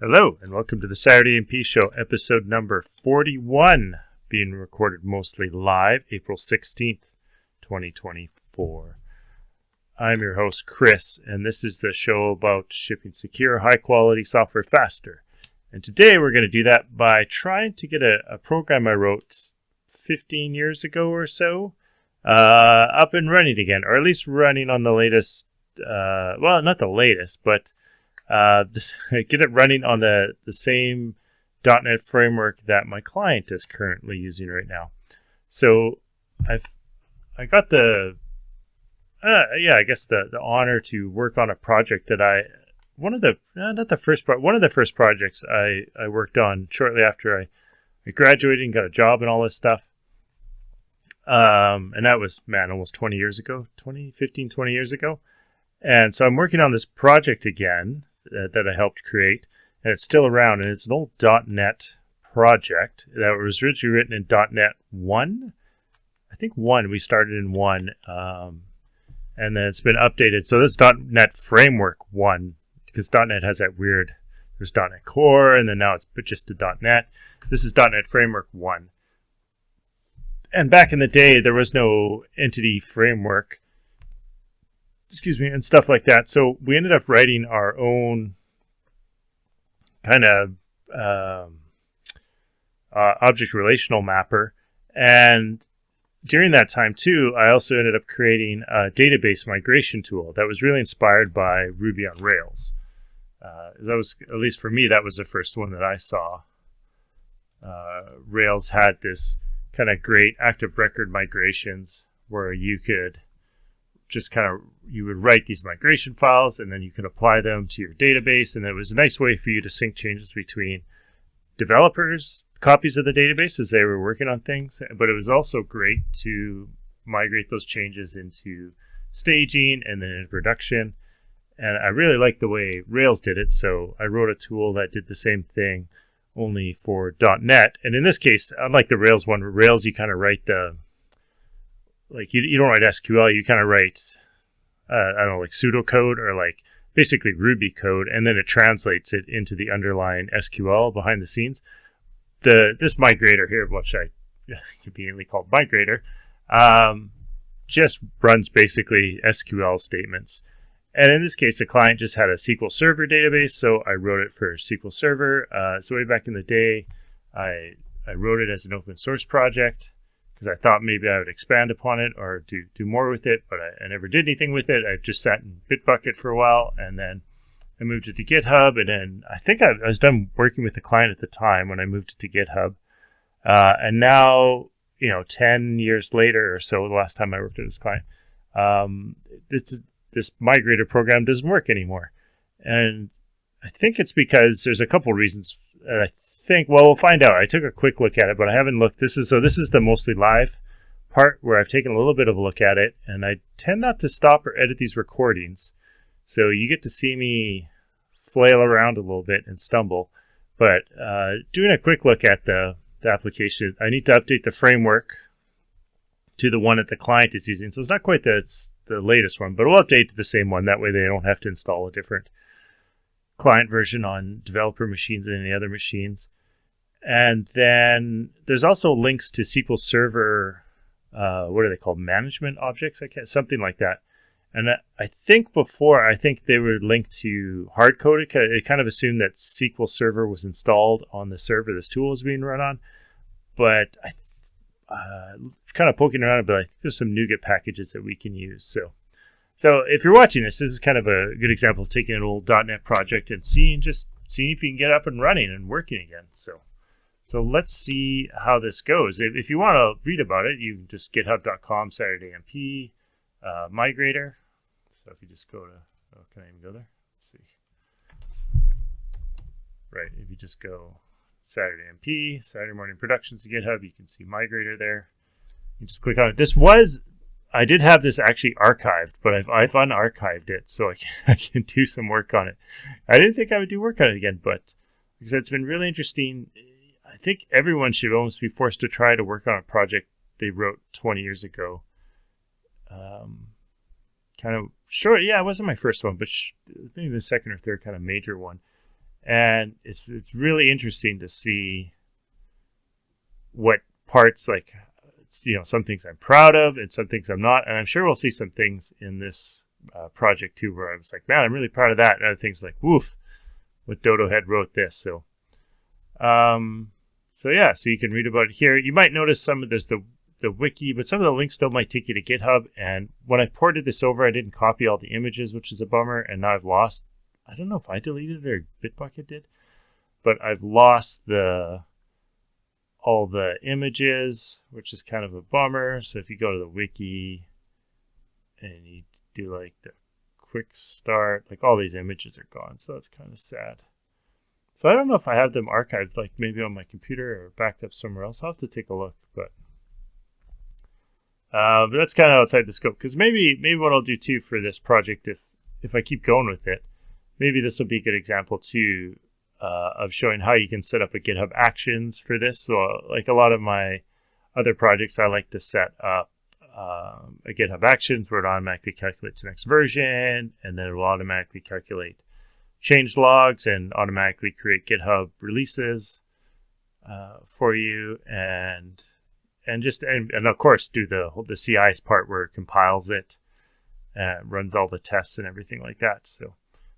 Hello, and welcome to the SaturdayMP Show, episode number 41, being recorded mostly live, April 16th, 2024. I'm your host, Chris, and this is the show about shipping secure, high-quality software faster. And today we're going to do that by trying to get a program I wrote 15 years ago or so up and running again, or at least running on the latest, well, not the latest, but get it running on the same .NET framework that my client is currently using right now. So I got the honor to work on a project that one of the first projects I worked on shortly after I graduated and got a job and all this stuff. And that was, almost 20 years ago, 20 years ago. And so I'm working on this project again that I helped create, and it's still around, and it's an old .NET project that was originally written in .NET 1. I think 1, we started in 1, and then it's been updated. So this .NET Framework 1, because .NET has that weird, there's .NET Core, and then now it's just a .NET. This is .NET Framework 1. And back in the day, there was no entity framework, and stuff like that. So we ended up writing our own kind of object relational mapper. And during that time too, I also ended up creating a database migration tool that was really inspired by Ruby on Rails. That was, at least for me, that was the first one that I saw. Rails had this kind of great active record migrations where you could just you would write these migration files and then you could apply them to your database. And it was a nice way for you to sync changes between developers' copies of the database as they were working on things. But it was also great to migrate those changes into staging and then in production. And I really liked the way Rails did it. So I wrote a tool that did the same thing only for .NET. And in this case, unlike the Rails one, Rails, you kind of write you don't write SQL, you kind of write, like pseudocode or like basically Ruby code, and then it translates it into the underlying SQL behind the scenes. This migrator here, which I conveniently called Migrator, just runs basically SQL statements. And in this case, the client just had a SQL Server database, so I wrote it for SQL Server. So way back in the day, I wrote it as an open source project, because I thought maybe I would expand upon it or do more with it, but I never did anything with it. I just sat in Bitbucket for a while, and then I moved it to GitHub, and then I think I was done working with the client at the time when I moved it to GitHub. And now, 10 years later or so, the last time I worked with this client, this Migrator program doesn't work anymore. And I think it's because there's a couple reasons. We'll find out. I took a quick look at it, but I haven't looked. This is the mostly live part where I've taken a little bit of a look at it, and I tend not to stop or edit these recordings. So you get to see me flail around a little bit and stumble. But doing a quick look at the application, I need to update the framework to the one that the client is using. So it's not quite the latest one, but we'll update to the same one. That way they don't have to install a different client version on developer machines and any other machines. And then there's also links to SQL Server, what are they called? Management Objects, something like that. And I think they were linked to hard-coded. It kind of assumed that SQL Server was installed on the server this tool is being run on. But kind of poking around, but I think there's some NuGet packages that we can use. So if you're watching this is kind of a good example of taking an old .NET project and seeing if you can get up and running and working again. So let's see how this goes. If you want to read about it, you can just github.com SaturdayMP Migrator. So if you just go to, can I even go there? Let's see. Right, if you just go SaturdayMP, Saturday Morning Productions to GitHub, you can see Migrator there. You just click on it. I did have this actually archived, but I've unarchived it, so I can do some work on it. I didn't think I would do work on it again, but because it's been really interesting. I think everyone should almost be forced to try to work on a project they wrote 20 years ago. Kind of short, yeah, it wasn't my first one, but maybe the second or third kind of major one. And it's really interesting to see what parts, like, some things I'm proud of and some things I'm not. And I'm sure we'll see some things in this project too, where I was like, man, I'm really proud of that. And other things like, woof, what Dodo Head wrote this. So yeah, so you can read about it here. You might notice there's the wiki, but some of the links still might take you to GitHub. And when I ported this over, I didn't copy all the images, which is a bummer. And now I've lost, I don't know if I deleted it or Bitbucket did, but I've lost all the images, which is kind of a bummer. So if you go to the wiki and you do like the quick start, like all these images are gone. So that's kind of sad. So I don't know if I have them archived, like maybe on my computer or backed up somewhere else. I'll have to take a look, but that's kind of outside the scope. Because maybe what I'll do too for this project, if I keep going with it, maybe this will be a good example too of showing how you can set up a GitHub Actions for this. So like a lot of my other projects, I like to set up a GitHub Actions where it automatically calculates the next version, and then it will automatically calculate change logs and automatically create GitHub releases for you, and of course do the CI part where it compiles it and runs all the tests and everything like that. So,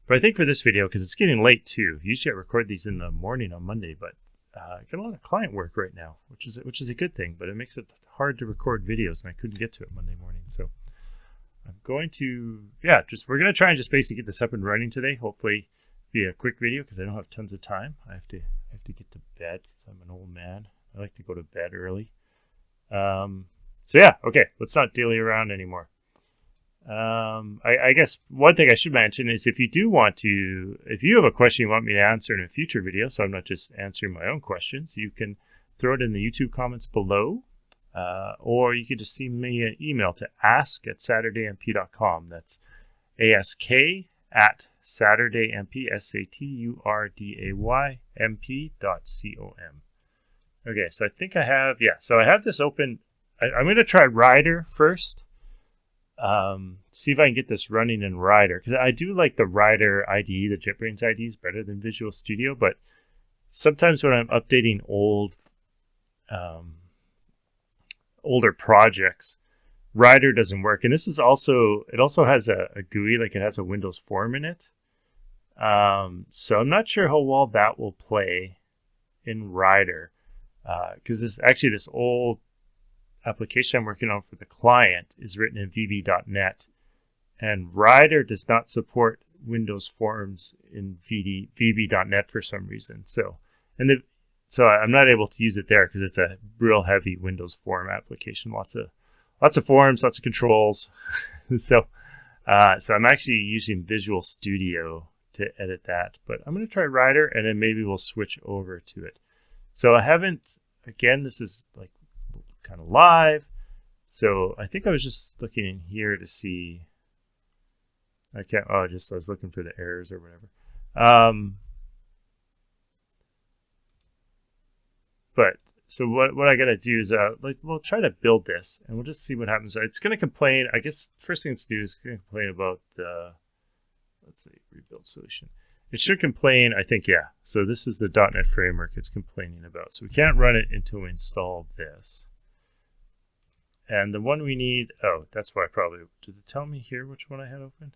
but I think for this video, because it's getting late too, usually I record these in the morning on Monday, but I get a lot of client work right now, which is a good thing, but it makes it hard to record videos, and I couldn't get to it Monday morning. So I'm going to, we're going to try and just basically get this up and running today. Hopefully be a quick video because I don't have tons of time. I have to get to bed because I'm an old man. I like to go to bed early. So yeah, okay, let's not dilly around anymore. I guess one thing I should mention is if you have a question you want me to answer in a future video, so I'm not just answering my own questions, you can throw it in the YouTube comments below, or you can just send me an email to ask@SaturdayMP.com. That's ask@SaturdayMP, SaturdayMP.com. Okay, so I think I have, so I have this open. I'm going to try Rider first. See if I can get this running in Rider, because I do like the Rider IDE, the JetBrains IDE is better than Visual Studio, but sometimes when I'm updating older projects, Rider doesn't work. And this is also has a GUI, like it has a Windows form in it. So I'm not sure how well that will play in Rider, because this old application I'm working on for the client is written in VB.NET, and Rider does not support Windows forms in VB.NET for some reason. So I'm not able to use it there because it's a real heavy Windows form application. Lots of forms, lots of controls. so I'm actually using Visual Studio to edit that, but I'm going to try Rider, and then maybe we'll switch over to it. So I haven't. Again, this is like kind of live, so I think I was just looking in here to see. I was looking for the errors or whatever. But so what I gotta do is we'll try to build this, and we'll just see what happens. It's gonna complain. I guess first thing it's gonna do is gonna complain about the, let's see, rebuild solution. It should complain, I think, yeah. So this is the .NET framework it's complaining about. So we can't run it until we install this. And the one we need, that's why did it tell me here which one I had open?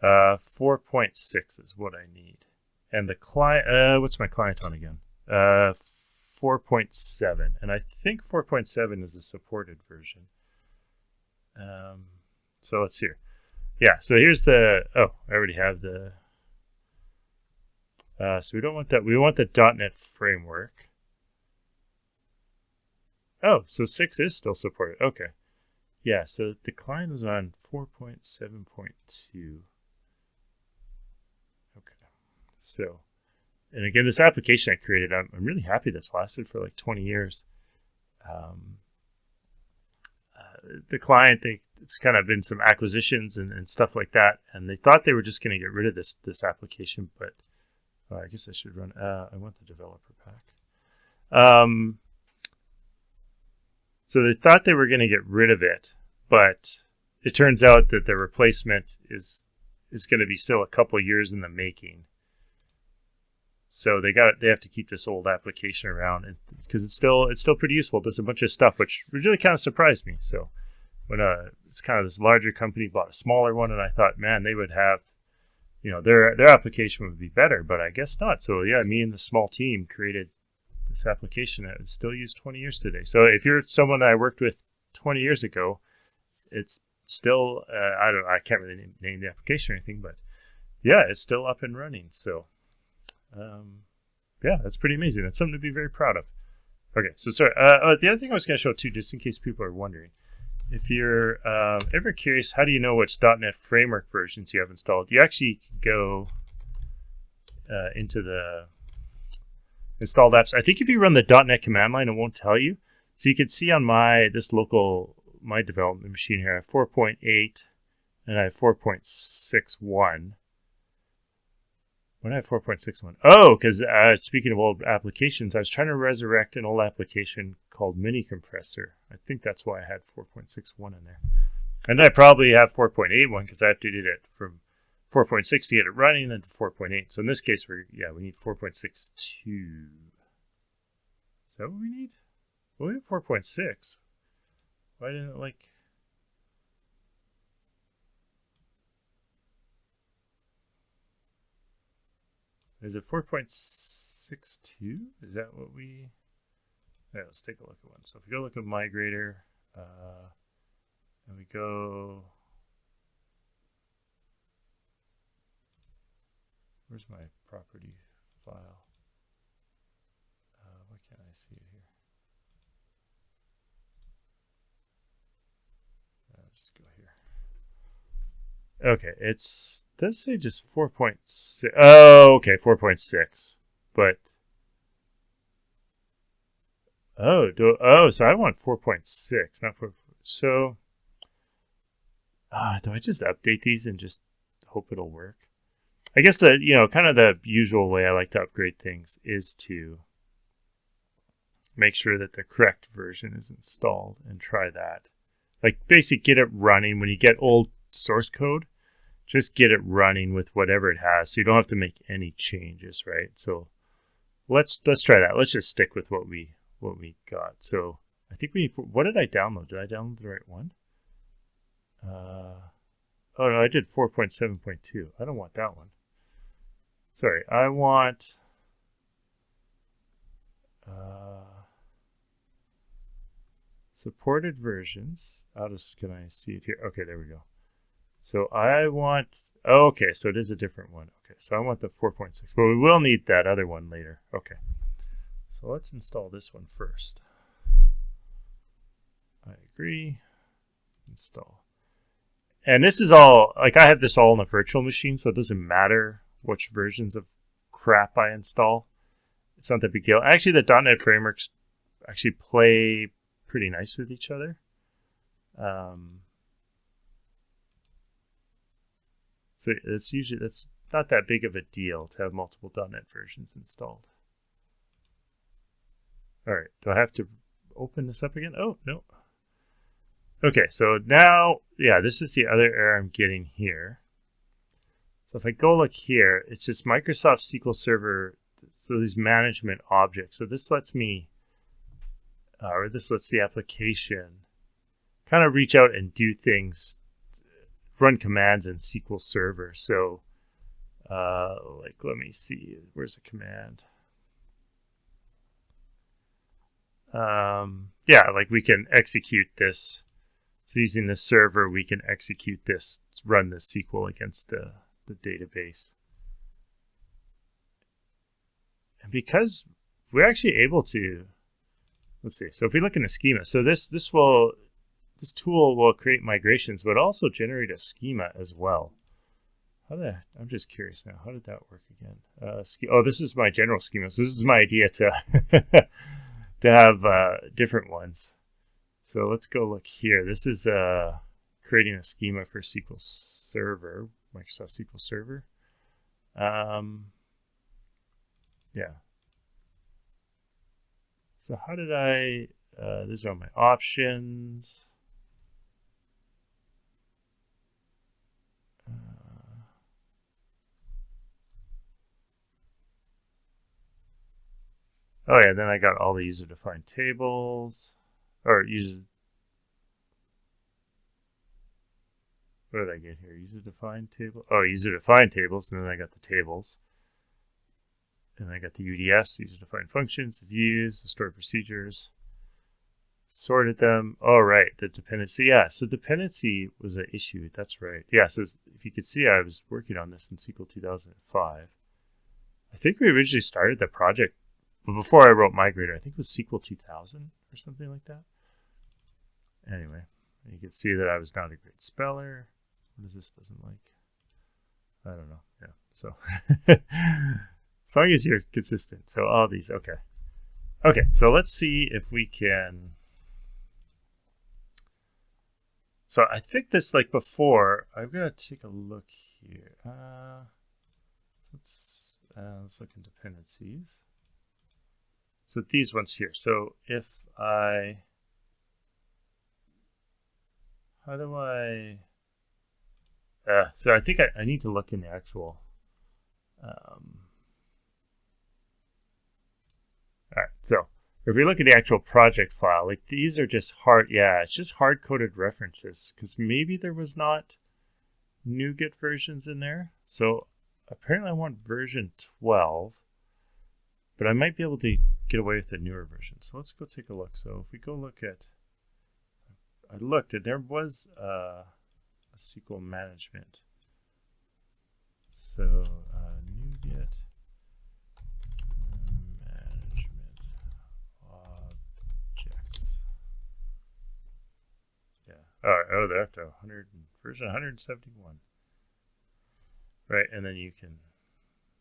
4.6 is what I need. And the client, what's my client on again? 4.7. And I think 4.7 is a supported version. So let's see here. Yeah, so here's I already have the, so we don't want that. We want the .NET framework. Oh, so 6 is still supported. Okay. Yeah, so the client was on 4.7.2. Okay. So, and again, this application I created, I'm really happy this lasted for like 20 years. The client, it's kind of been some acquisitions and stuff like that, and they thought they were just going to get rid of this application, but I guess I should run, I want the developer pack. So they thought they were going to get rid of it, but it turns out that the replacement is going to be still a couple years in the making. So they have to keep this old application around, and because it's still pretty useful. It does a bunch of stuff, which really kind of surprised me. So when it's kind of this larger company bought a smaller one, and I thought, man, they would have, their application would be better, but I guess not. So yeah, me and the small team created this application that is still used 20 years today. So if you're someone I worked with 20 years ago, it's still I can't really name the application or anything, but yeah, it's still up and running. So yeah, that's pretty amazing. That's something to be very proud of. Okay, so sorry. The other thing I was going to show too, just in case people are wondering, if you're ever curious, how do you know which .NET Framework versions you have installed? You actually can go into the installed apps. I think if you run the .NET command line, it won't tell you. So you can see on my development machine here, I have 4.8 and I have 4.61. When I have 4.61. Oh, because speaking of old applications, I was trying to resurrect an old application called Mini Compressor. I think that's why I had 4.61 in there. And I probably have 4.81 because I updated it from 4.6 to get it running and to 4.8. So in this case, we need 4.62. Is that what we need? Well, we have 4.6. Why didn't it like... Is it 4.62? Is that what we... Yeah, let's take a look at one. So if we go look at Migrator, and we go... Where's my property file? Why can't I see it here? I'll just go here. Okay, does say just 4.6. Oh, okay, 4.6. But so I want 4.6, not 4. So do I just update these and just hope it'll work? I guess that kind of the usual way I like to upgrade things is to make sure that the correct version is installed and try that. Like basically get it running when you get old source code. Just get it running with whatever it has, so you don't have to make any changes, right? So let's try that. Let's just stick with what we got. So I think what did I download? Did I download the right one? Oh no, I did 4.7.2. I don't want that one. Sorry, I want supported versions. Can I see it here? Okay, there we go. So I want, okay, so it is a different one. Okay, so I want the 4.6, but we will need that other one later. Okay, so let's install this one first. I agree. Install. And this is all, like I have this all on a virtual machine, so it doesn't matter which versions of crap I install. It's not that big deal. Actually, the .NET frameworks actually play pretty nice with each other. So that's not that big of a deal to have multiple .NET versions installed. All right, do I have to open this up again? Oh, no. Okay, so now, yeah, this is the other error I'm getting here. So if I go look here, it's just Microsoft SQL Server, so these management objects. So this lets me, or this lets the application kind of reach out and do things, run commands in SQL Server. So, like, let me see, where's the command? Yeah, like we can execute this. So using the server, we can execute this, run this SQL against the database. And because we're actually able to, let's see, so if we look in the schema, so this tool will create migrations, but also generate a schema as well. I'm just curious now, how did that work again? This is my general schema. So this is my idea to to have different ones. So let's go look here. This is creating a schema for SQL Server, Microsoft SQL Server. Yeah. So how did I, these are my options. Oh yeah, then I got all the user-defined tables, or user. What did I get here? User-defined table. Oh, user-defined tables, and then I got the tables, and I got the UDFs, user-defined functions, views, the stored procedures. Sorted them. Oh, right, the dependency. Yeah, so dependency was an issue. That's right. Yeah, so if you could see, I was working on this in SQL 2005. I think we originally started the project before I wrote Migrator. I think it was SQL 2000 or something like that. Anyway, you can see that I was not a great speller. What is this doesn't like? I don't know. Yeah, so as long as you're consistent. So all these, okay. Okay, so let's see if we can. So I think this, like before, I'm going to take a look here. Let's look in dependencies. So these ones here. So if how do I, so I think I need to look in the actual, all right, so if we look at the actual project file, like these are just it's just hard-coded references because maybe there was not NuGet versions in there. So apparently I want version 12, but I might be able to get away with the newer version. So let's go take a look. So if we go look at, I looked and there was a SQL Management. So NuGet Management Objects. Yeah. All right. Oh, they're up to version 171. Right, and then you can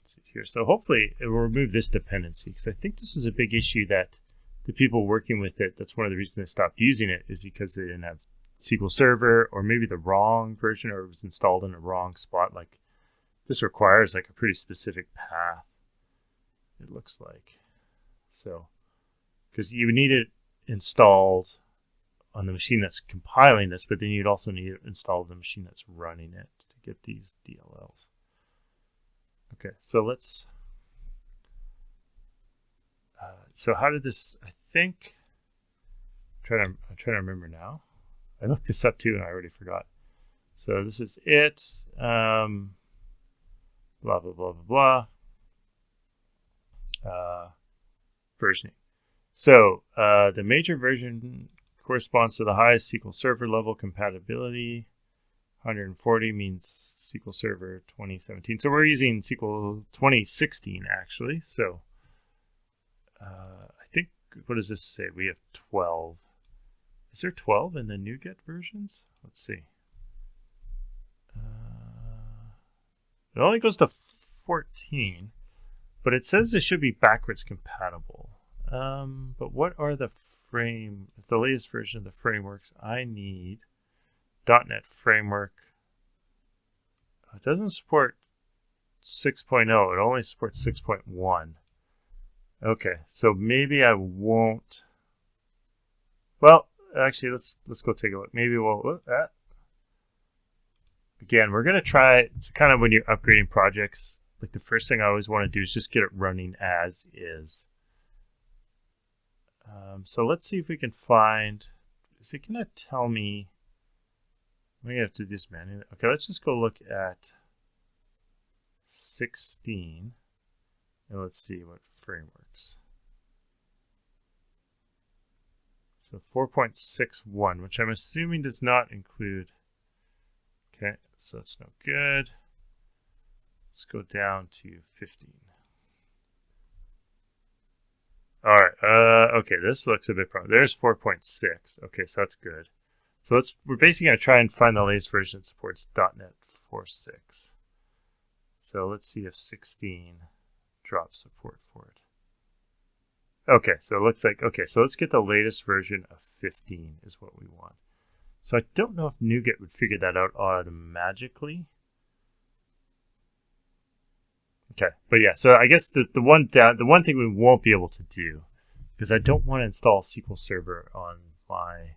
see here. So hopefully it will remove this dependency because I think this was a big issue that the people working with it, that's one of the reasons they stopped using it, is because they didn't have SQL Server or maybe the wrong version, or it was installed in the wrong spot. Like this requires like a pretty specific path, it looks like. So because you would need it installed on the machine that's compiling this, but then you'd also need it installed on the machine that's running it to get these DLLs. Okay, so let's, so how did this, I think, I'm trying to remember now. I looked this up too and I already forgot. So this is it, blah, blah, blah, blah, blah, versioning. So the major version corresponds to the highest SQL Server level compatibility. 140 means SQL Server 2017. So we're using SQL 2016 actually. So I think, what does this say? We have 12. Is there 12 in the NuGet versions? Let's see. It only goes to 14, but it says it should be backwards compatible. But what are the latest version of the frameworks I need? .NET Framework. It doesn't support 6.0. It only supports 6.1. Okay, so maybe I won't. Well, actually, let's go take a look. Maybe we'll. Again, we're gonna try. It's kind of when you're upgrading projects. Like the first thing I always want to do is just get it running as is. So let's see if we can find. Is it gonna tell me? We have to do this manually. Okay, let's just go look at 16 and let's see what frameworks. So 4.61, which I'm assuming does not include. Okay, so that's no good. Let's go down to 15. All right. Okay, this looks a bit problem. There's 4.6. Okay, so that's good. So we're basically going to try and find the latest version that supports .NET 4.6. So let's see if 16 drops support for it. Okay, so it looks like, okay, so let's get the latest version of 15 is what we want. So I don't know if NuGet would figure that out automatically. Okay, but yeah, so I guess the one thing we won't be able to do, because I don't want to install SQL Server on my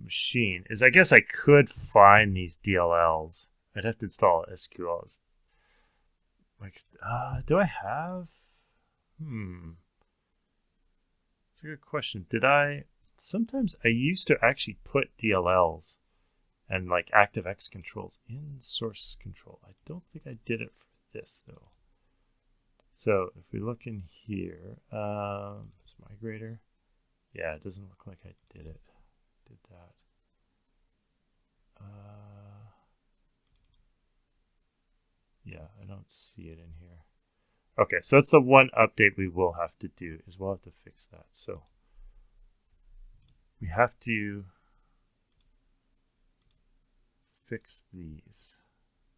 machine, is I guess I could find these DLLs. I'd have to install SQL. Like, do I have? That's a good question. Sometimes I used to actually put DLLs and like ActiveX controls in source control. I don't think I did it for this though. So if we look in here, it's Migrator. Yeah, it doesn't look like I did that. Yeah, I don't see it in here. Okay, so that's the one update we will have to do, is we'll have to fix that. So we have to fix these.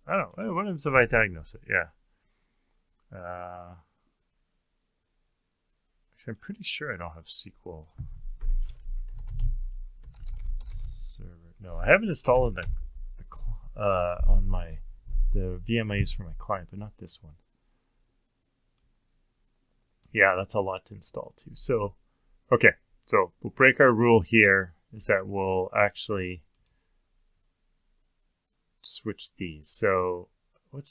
I don't know. What if I diagnose it? Yeah. Actually, I'm pretty sure I don't have SQL Server. No, I have it installed in on the VM I use for my client, but not this one. Yeah, that's a lot to install too. So, okay, so we'll break our rule here, is that we'll actually switch these. So how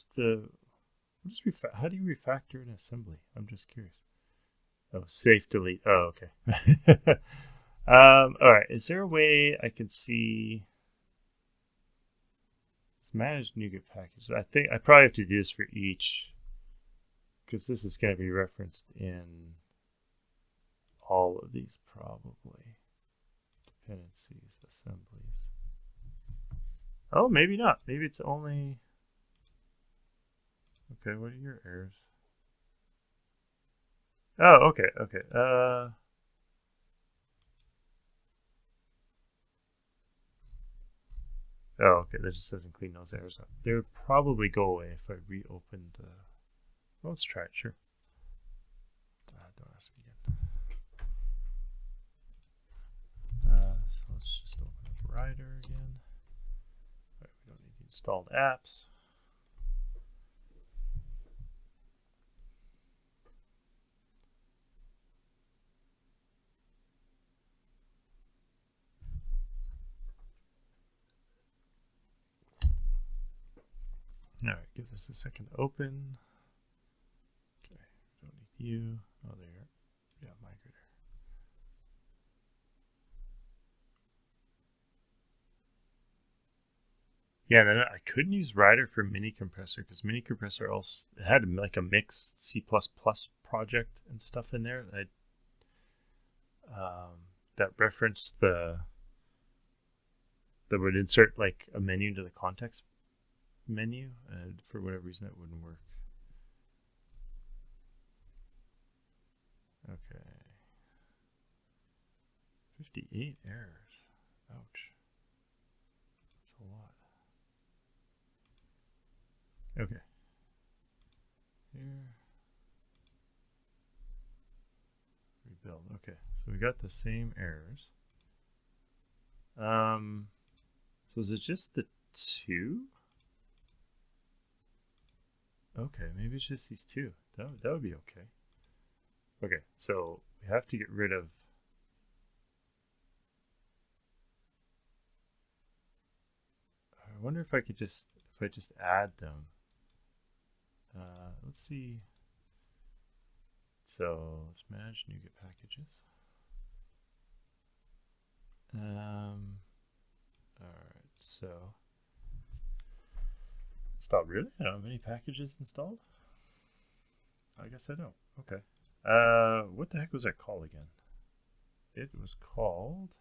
do you refactor an assembly? I'm just curious. Oh, safe delete. Oh, okay. All right, is there a way I can see manage NuGet package? I think I probably have to do this for each, because this is going to be referenced in all of these probably. Dependencies, assemblies. Oh, maybe not. Maybe it's only... Okay, what are your errors? Oh, okay, okay. Oh, okay, that just doesn't clean those errors up. They would probably go away if I reopened the... Well, let's try it, sure. Don't ask me again. So let's just open up Rider again. All right, we don't need the installed apps. All right, give this a second to open. Okay, don't need you. Oh, there you are. Yeah, Migrator. Yeah, then I couldn't use Rider for Mini Compressor because Mini Compressor also had like a mixed C++ project and stuff in there that referenced that would insert like a menu into the context menu, and for whatever reason it wouldn't work. Okay. 58 errors. Ouch. That's a lot. Okay. Here. Rebuild. Okay. So we got the same errors. So is it just the two? Okay, maybe it's just these two. That would be okay. Okay, so we have to get rid of... I wonder if I could just add them. Let's see. So let's manage NuGet packages. All right, so installed. Really? I don't have any packages installed? I guess I don't. Okay. What the heck was that called again? It was called...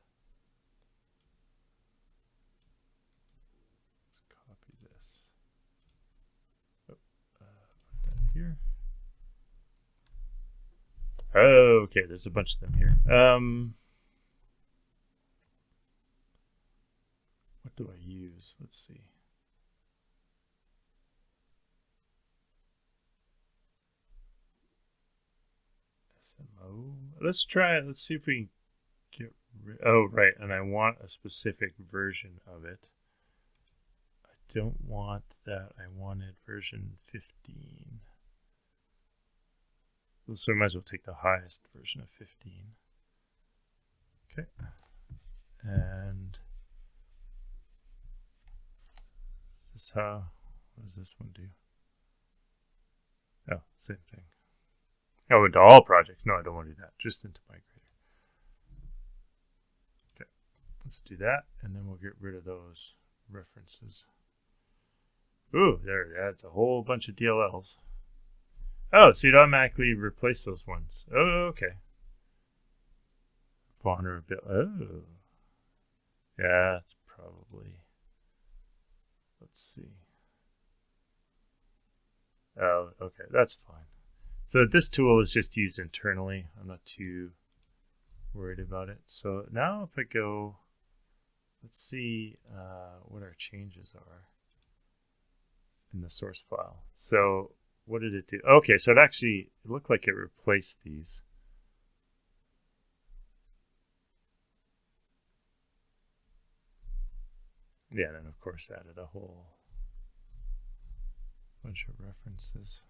Let's copy this. Oh, put that here. Oh, okay, there's a bunch of them here. What do I use? Let's see. SMO. Let's try it. Let's see if we can get rid... Oh, right, and I want a specific version of it. I don't want that. I wanted version 15. So we might as well take the highest version of 15. Okay. And this what does this one do? Oh, same thing. Oh, into all projects. No, I don't want to do that. Just into Migrator. Let's do that, and then we'll get rid of those references. Ooh, there, that's a whole bunch of DLLs. Oh, so you'd automatically replace those ones. Oh, okay. Vulnerability. Oh. Yeah, it's probably. Let's see. Oh, okay, that's fine. So this tool is just used internally. I'm not too worried about it. So now if I go, let's see what our changes are in the source file. So what did it do? Okay, so it looked like it replaced these. Yeah, and then of course added a whole bunch of references.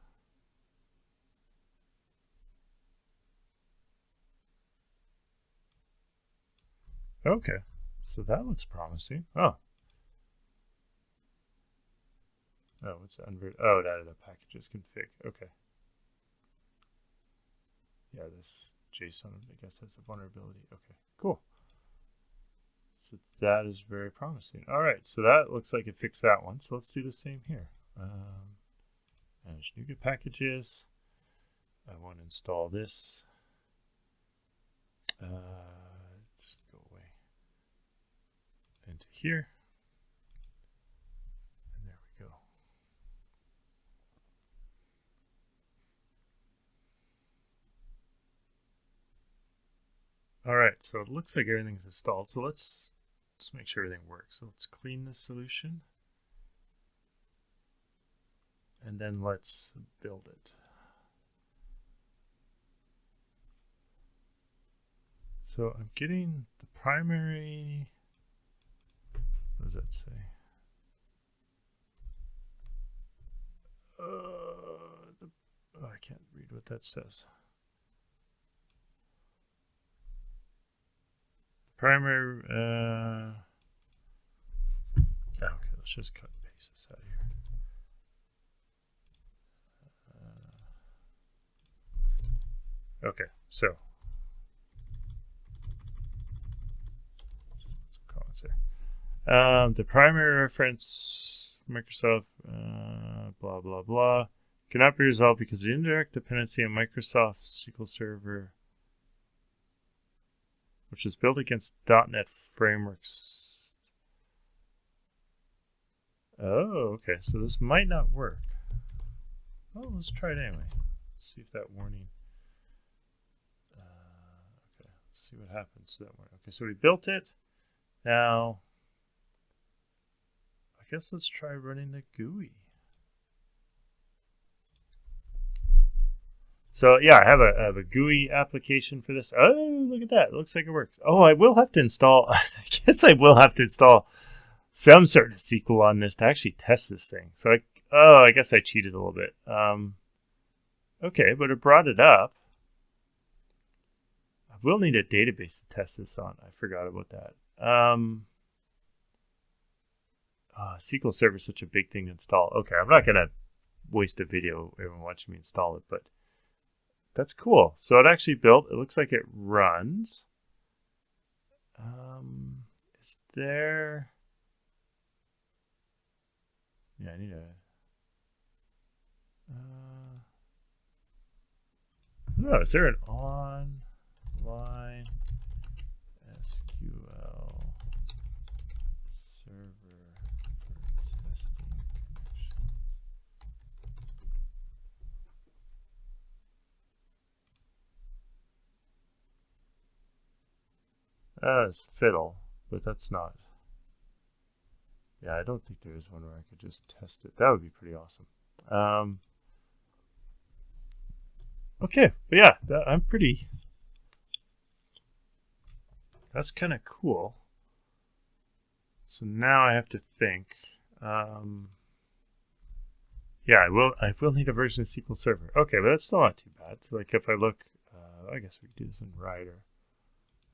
Okay, so that looks promising. Oh, what's the oh, it added a packages config. Okay. Yeah, this JSON, I guess that's a vulnerability. Okay, cool. So that is very promising. All right, so that looks like it fixed that one. So let's do the same here. Manage NuGet packages. I want to install this. Just go away into here. And there we go. All right, so it looks like everything's installed. So let's make sure everything works. So let's clean this solution. And then let's build it. So I'm getting the primary, what does that say? I can't read what that says. Primary, okay, let's just cut and paste this out of here. Okay, so some comments there. The primary reference, Microsoft, blah, blah, blah, cannot be resolved because the indirect dependency on Microsoft SQL Server, which is built against .NET frameworks. Oh, okay, so this might not work. Well, let's try it anyway. Let's see if that warning. Okay, let's see what happens to that warning. Okay, so we built it. Now, I guess let's try running the GUI. So yeah, I have a GUI application for this. Oh, look at that. It looks like it works. Oh, I will have to install, I guess I will have to install some sort of SQL on this to actually test this thing. So I guess I cheated a little bit. Okay, but it brought it up. I will need a database to test this on. I forgot about that. SQL Server is such a big thing to install. Okay, I'm not going to waste a video everyone watching me install it, but that's cool. So it actually built. It looks like it runs. Is there... Yeah, I need a... No, is there an online SQL server for testing connections? It's Fiddle, but that's not. Yeah, I don't think there is one where I could just test it. That would be pretty awesome. Okay, but yeah, I'm pretty. That's kind of cool. So now I have to think. Yeah, I will need a version of SQL Server. Okay, but that's still not too bad. So like if I look, I guess we could do this in Rider.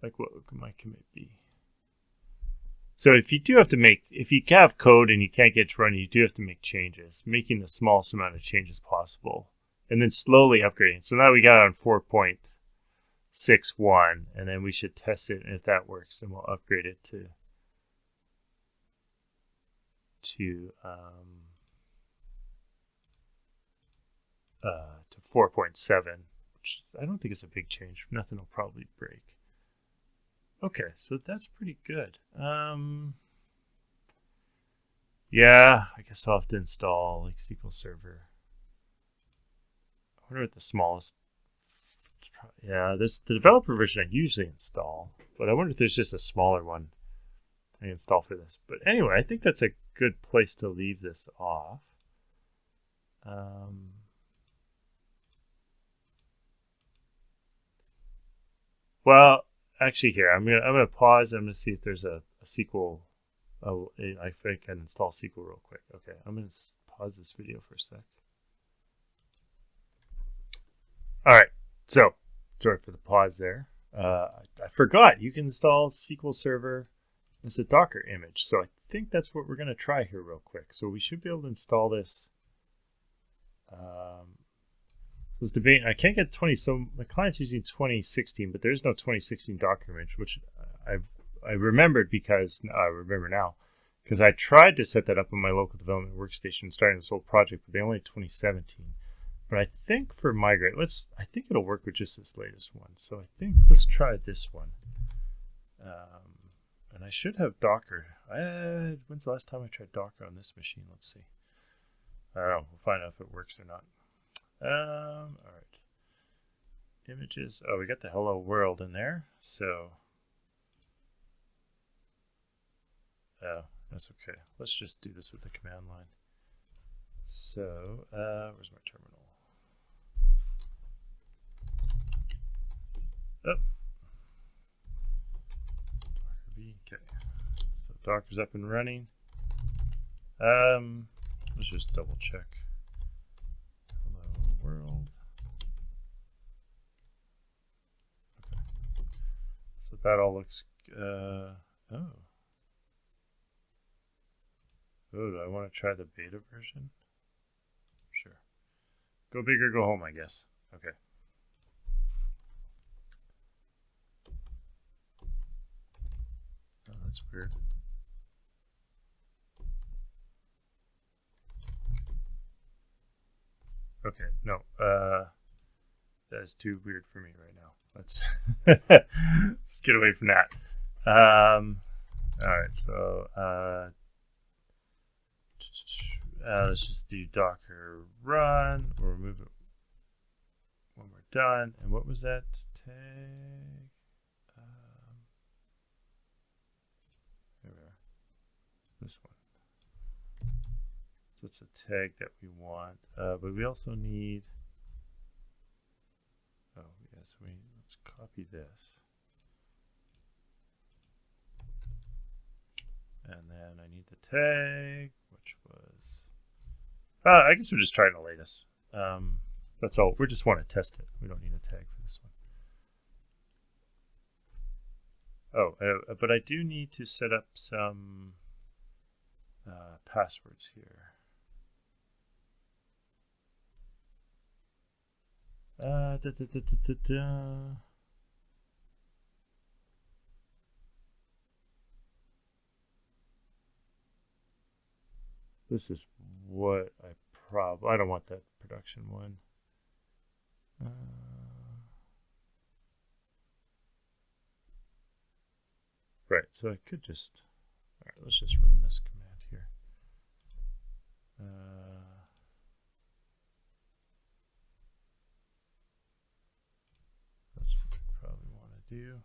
Like what would my commit be? So if you do have to if you have code and you can't get it to run, you do have to make changes, making the smallest amount of changes possible, and then slowly upgrading. So now we got on 4.6 6.1, and then we should test it, and if that works, then we'll upgrade it to 4.7, which I don't think is a big change. Nothing will probably break. Okay, so that's pretty good. Yeah, I guess I'll have to install like SQL Server. I wonder what the smallest. Yeah, there's the developer version I usually install, but I wonder if there's just a smaller one I install for this. But anyway, I think that's a good place to leave this off. Well, actually, here I'm gonna pause. I'm gonna see if there's a SQL. Oh, I think I can install SQL real quick. Okay, I'm gonna pause this video for a sec. All right, so sorry for the pause there. I forgot you can install SQL Server as a Docker image, so I think that's what we're gonna try here real quick. So we should be able to install this. I was debating. I can't get 20. So my client's using 2016, but there's no 2016 Docker image, which I remembered because I remember now because I tried to set that up on my local development workstation, starting this whole project, but they only had 2017. But I think for Migrate, I think it'll work with just this latest one. So I think let's try this one. And I should have Docker. When's the last time I tried Docker on this machine? Let's see. I don't know. We'll find out if it works or not. All right. Images. Oh, we got the hello world in there. So, that's okay. Let's just do this with the command line. So, where's my terminal? Oh. Docker B. Okay. So Docker's up and running. Let's just double check. World. Okay. So that all looks oh. Oh, do I want to try the beta version? Sure. Go big or go home, I guess. Okay. Oh, that's weird. Okay, no, that is too weird for me right now. Let's let's get away from that. All right, so let's just do Docker run. We'll remove it when we're done. And what was that tag? Here we are. This one. So it's a tag that we want, but we also need. Oh yes, let's copy this, and then I need the tag, which was. I guess we're just trying the latest. That's all. We just want to test it. We don't need a tag for this one. Oh, but I do need to set up some passwords here. This is what I don't want that production one. Right, so I could just, all right, let's just run this command here. That's what we probably want to do.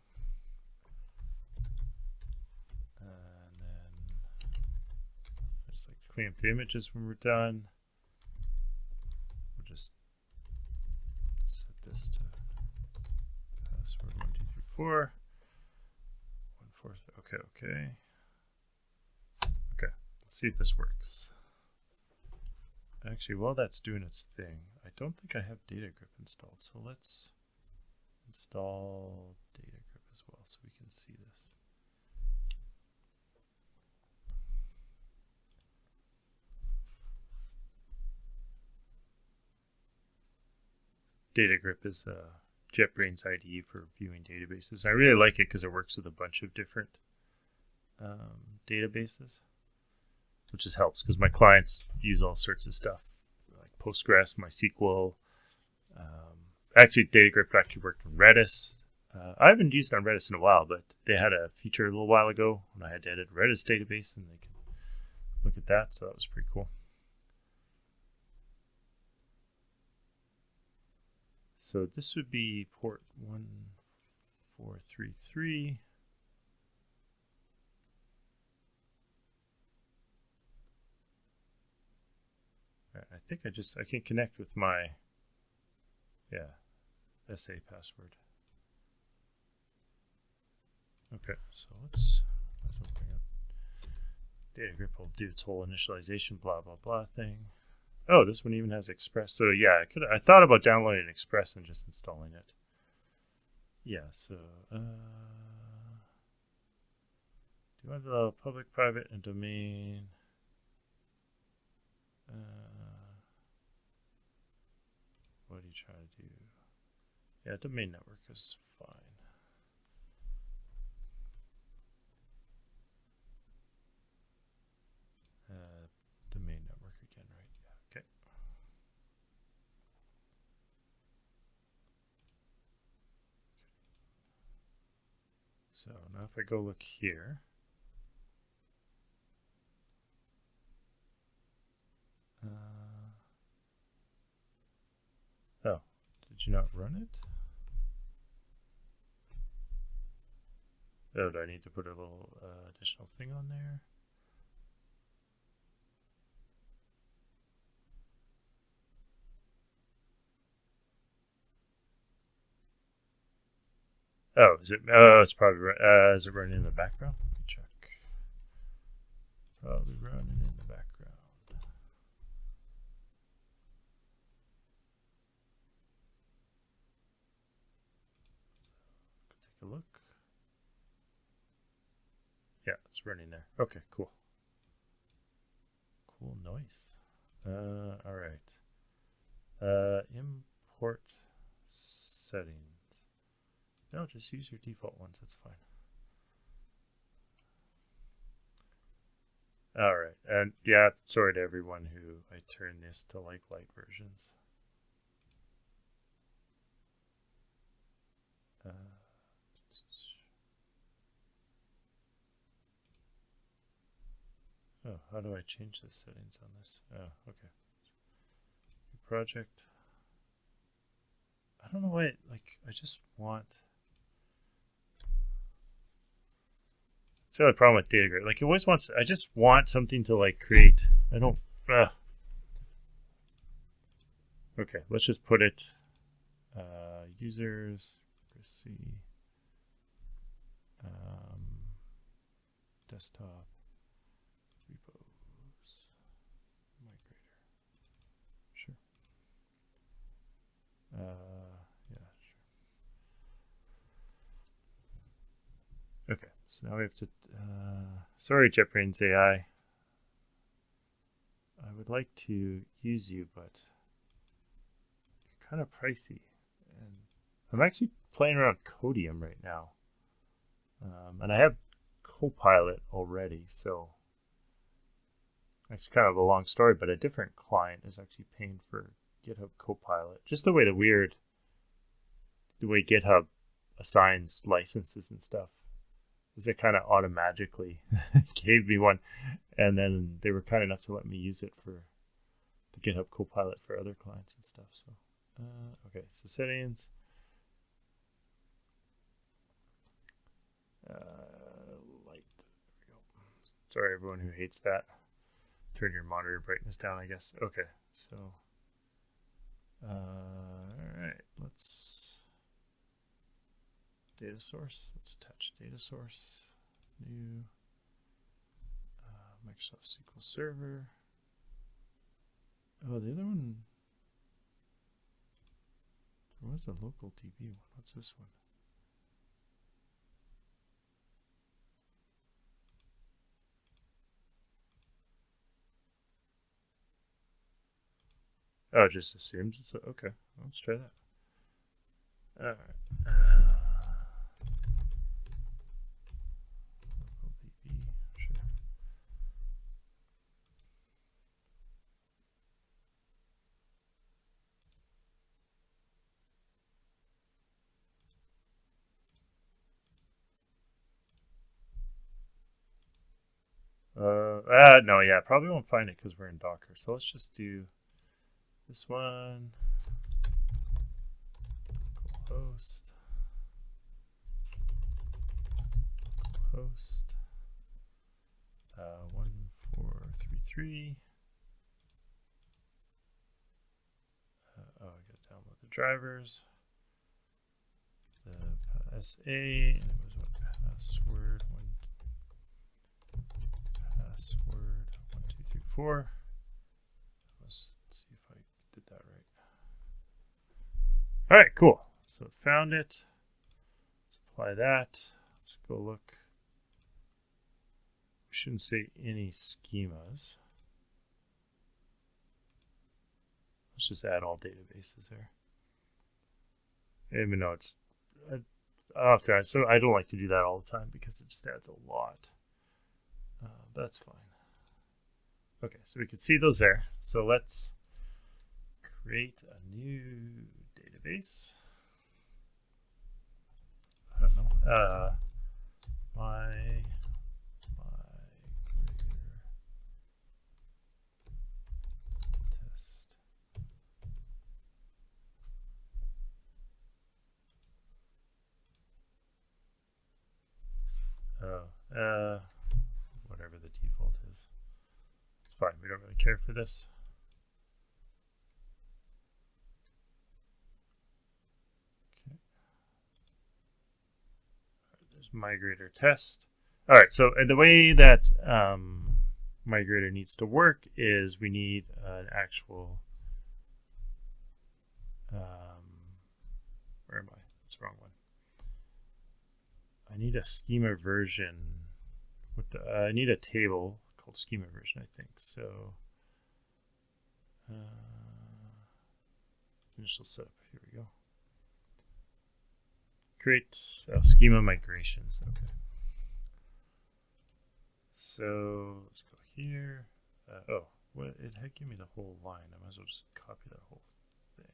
And then I just like to clean up the images when we're done. We'll just set this to password 1234. 1, 4, okay. Okay, let's see if this works. Actually, while that's doing its thing, I don't think I have DataGrip installed, so let's install DataGrip as well so we can see this. DataGrip is a JetBrains IDE for viewing databases. I really like it because it works with a bunch of different databases, which just helps because my clients use all sorts of stuff like Postgres, MySQL. Actually, DataGrip actually worked on Redis. I haven't used it on Redis in a while, but they had a feature a little while ago when I had to edit a Redis database, and they can look at that, so that was pretty cool. So this would be port 1433. I think I can connect with my SA password. Okay, so let's open up. DataGrip will do its whole initialization blah blah blah thing. Oh, this one even has Express. So yeah, I thought about downloading Express and just installing it. Yeah, so do you want the public, private, and domain? What do you try to do? Yeah, domain network is fine. Domain network again, right? Yeah, okay. So now if I go look here, oh, did you not run it? Oh, do I need to put a little additional thing on there? Oh, is it? Oh, it's probably is it running in the background? Let me check. Probably running in the background. Take a look. Yeah, it's running there. Okay, cool. Cool, nice. All right. Import settings. No, just use your default ones. That's fine. All right, and yeah, sorry to everyone who I turned this to like light versions. Oh, how do I change the settings on this? Oh, okay. Project. I don't know why. I just want. It's the other problem with DataGrip. It always wants. I just want something to create. I don't. Okay, let's just put it. Users. Let's see. Desktop. Repos. Migrator. Sure. Yeah, sure. Okay, so now we have to. Sorry, JetBrains AI. I would like to use you, but you're kind of pricey. And I'm actually playing around Codium right now. And I have Copilot already, so it's kind of a long story, but a different client is actually paying for GitHub Copilot. Just the way GitHub assigns licenses and stuff. Is it kind of automatically gave me one, and then they were kind enough to let me use it for the GitHub Copilot for other clients and stuff. So, okay, so settings. Light. There we go. Sorry, everyone who hates that. Turn your monitor brightness down, I guess. Okay, so. All right, let's. Data source. Let's attach data source. New. Microsoft SQL Server. Oh, the other one. There was a local DB one. What's this one? Oh, it just assumes it's okay. Let's try that. All right. No, yeah, probably won't find it because we're in Docker. So let's just do this one. Host. Host. 1433. I gotta download the drivers. The SA, and it was what password 1234. Let's see if I did that right. All right, cool. So found it. Let's apply that. Let's go look. We shouldn't say any schemas. Let's just add all databases there. Even though it's, so I don't like to do that all the time because it just adds a lot. That's fine. Okay, so we can see those there. So let's create a new database. I don't know. Migrator test. Whatever the default is. It's fine. We don't really care for this. Okay. There's Migrator test. All right. So the way that Migrator needs to work is we need an actual. Where am I? That's the wrong one. I need a schema version. I need a table called schema version, I think. So initial setup. Here we go. Create schema migrations. Okay. So let's go here. What it had given me the whole line. I might as well just copy that whole thing.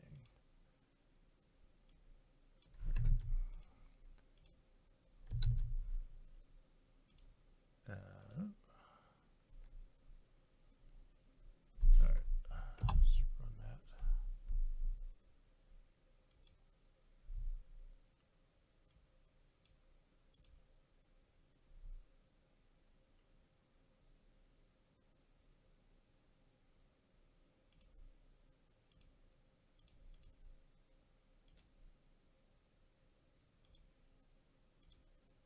All right, let's run that.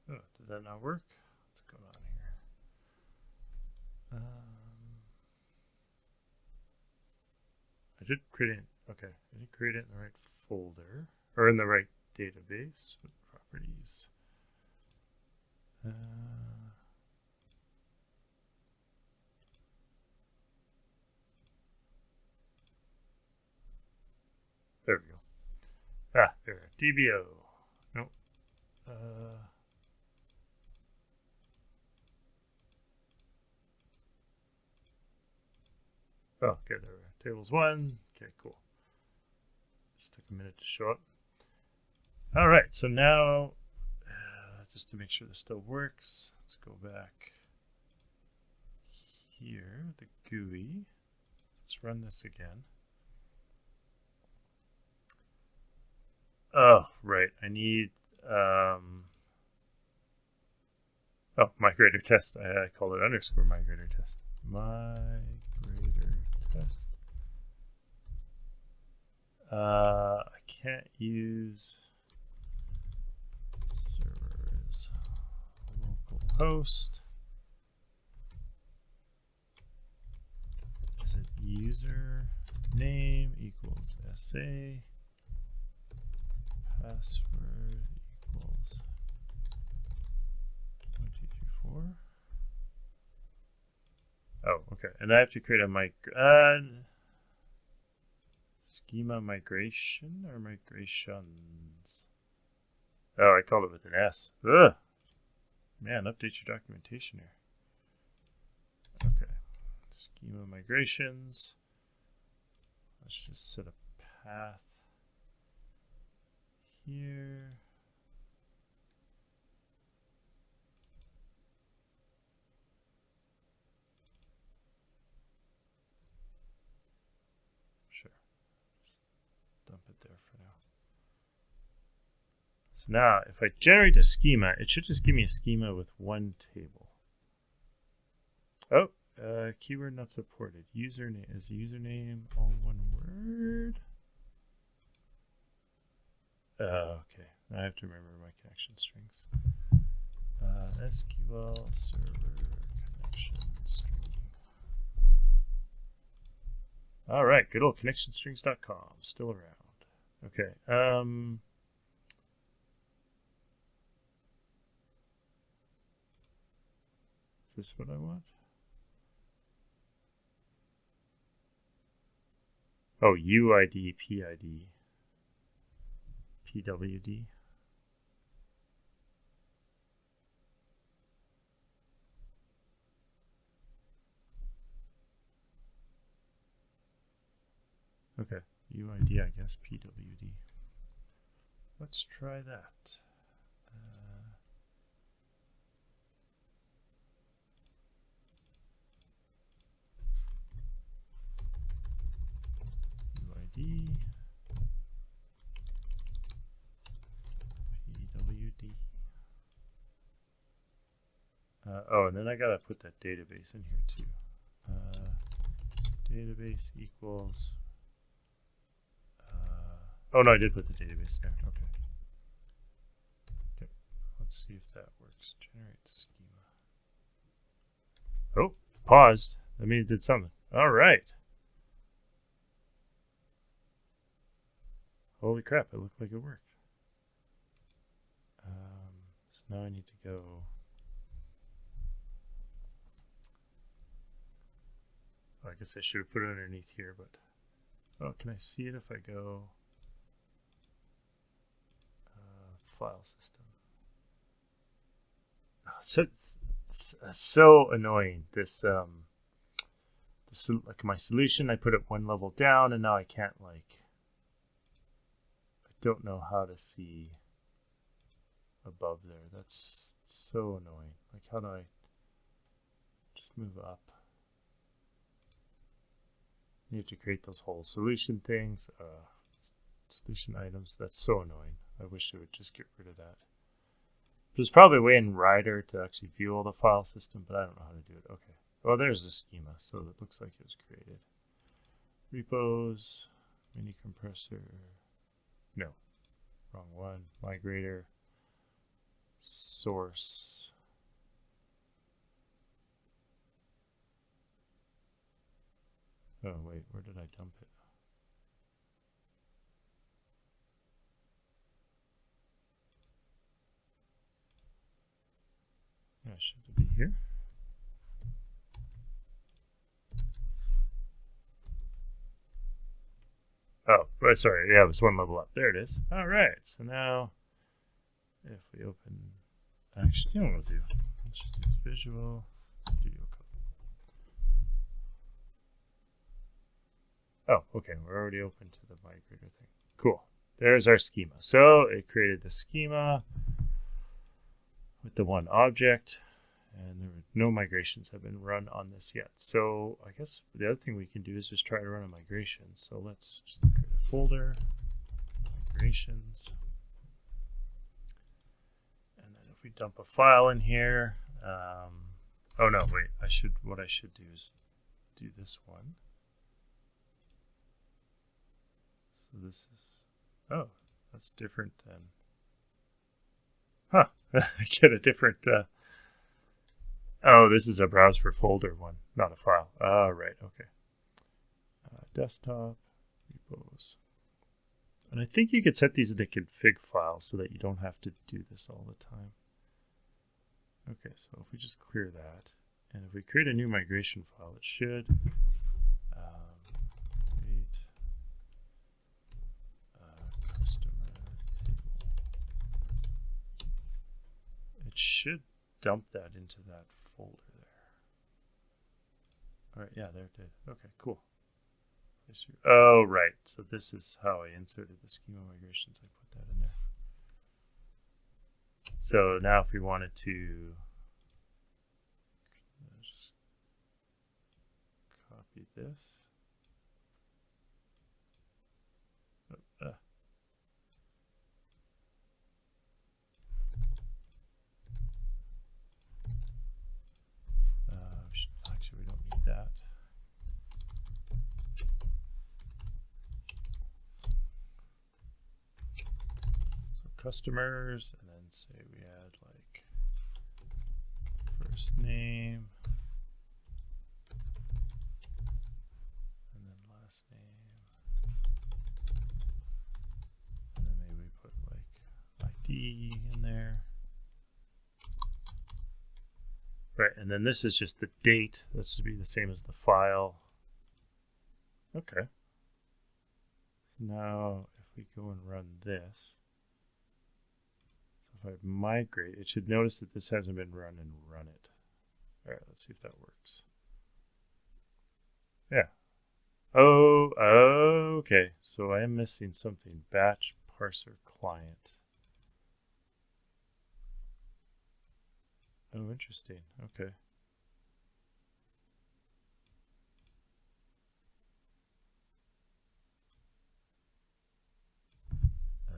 Oh, did that not work? What's going on here? I did create it. Okay, I did create it in the right folder or in the right database with properties. There we go. There. DBO. Nope. Okay, there we go. Tables 1. Okay, cool. Just took a minute to show up. All right, so now, just to make sure this still works, let's go back here, the GUI. Let's run this again. Oh, right. I need, migrator test. I called it underscore migrator test. Migrator test. I can't use server as local host. Is it user name equals SA? Password equals 1234. Oh, okay. And I have to create a schema migration or migrations. Oh, I called it with an S. Ugh. Man, update your documentation here. Okay. Schema migrations. Let's just set a path here. Sure. Just dump it there for now. So now, if I generate a schema, it should just give me a schema with one table. Oh, keyword not supported. Username is username all one word. Okay, I have to remember my connection strings. SQL server connection string. All right, good old connectionstrings.com, still around. Okay. Is this what I want? Oh, UID, PID, PWD. Okay, UID, I guess, PWD. Let's try that. UID, PWD. Oh, and then I gotta put that database in here too. Database equals. Oh no, I did put the database there. Okay. Okay. Let's see if that works. Generate schema. Oh, paused. That means it's something. All right. Holy crap! It looked like it worked. So now I need to go. I guess I should have put it underneath here, but oh, can I see it if I go file system? Oh, so annoying. This like my solution, I put it one level down, and now I can't I don't know how to see above there. That's so annoying. Like, how do I just move up? You have to create those whole solution things, solution items. That's so annoying. I wish it would just get rid of that. There's probably a way in Rider to actually view all the file system, but I don't know how to do it. Okay. Well, there's the schema, so it looks like it was created. Repos, mini compressor. No, wrong one. Migrator, source. Oh, wait, where did I dump it? Yeah, should it be here? Oh, sorry, yeah, it was one level up. There it is. All right, so now if we open, actually, you know what we'll do? Let's just use Visual Studio Code. Oh, okay, we're already open to the Migrator thing. Cool. There's our schema. So it created the schema with the one object, and there were no migrations have been run on this yet. So I guess the other thing we can do is just try to run a migration. So let's just create a folder, migrations, and then if we dump a file in here, oh no, wait, what I should do is do this one. So this is, oh, that's different than, huh, I get a different, oh, this is a browse for folder one, not a file. Oh, right, okay. Desktop, repos. And I think you could set these into config files so that you don't have to do this all the time. Okay, so if we just clear that, and if we create a new migration file, it should create a customer table. And then if we dump a file in here, oh, wait, where did I dump it? Oh, okay, it should dump that into that folder there. All right, yeah, there it did. Okay, cool. Oh, right. So this is how I inserted the schema migrations. I put that in there. So now if we wanted to just copy this. Actually, we don't need that. So customers, and then say we add like first name, and then last name, and then maybe we put like ID in there. Right, and then this is just the date. This should be the same as the file. Okay. Now, if we go and run this, so if I migrate, it should notice that this hasn't been run and run it. All right, let's see if that works. Yeah. Oh, okay. So I am missing something. BatchParserClient. Oh, interesting. Okay.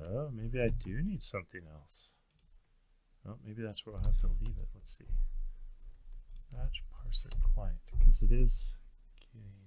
Oh, maybe I do need something else. Oh, maybe that's where I'll have to leave it. Let's see. BatchParserClient, because it is getting...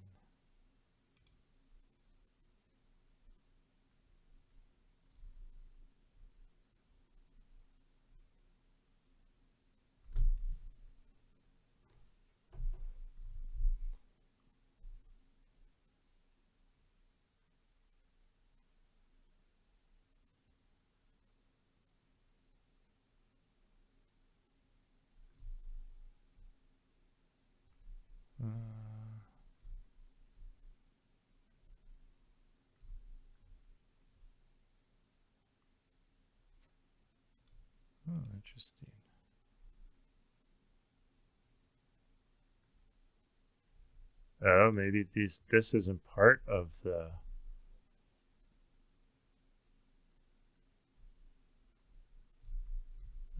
Oh, interesting. Oh, maybe this isn't part of the...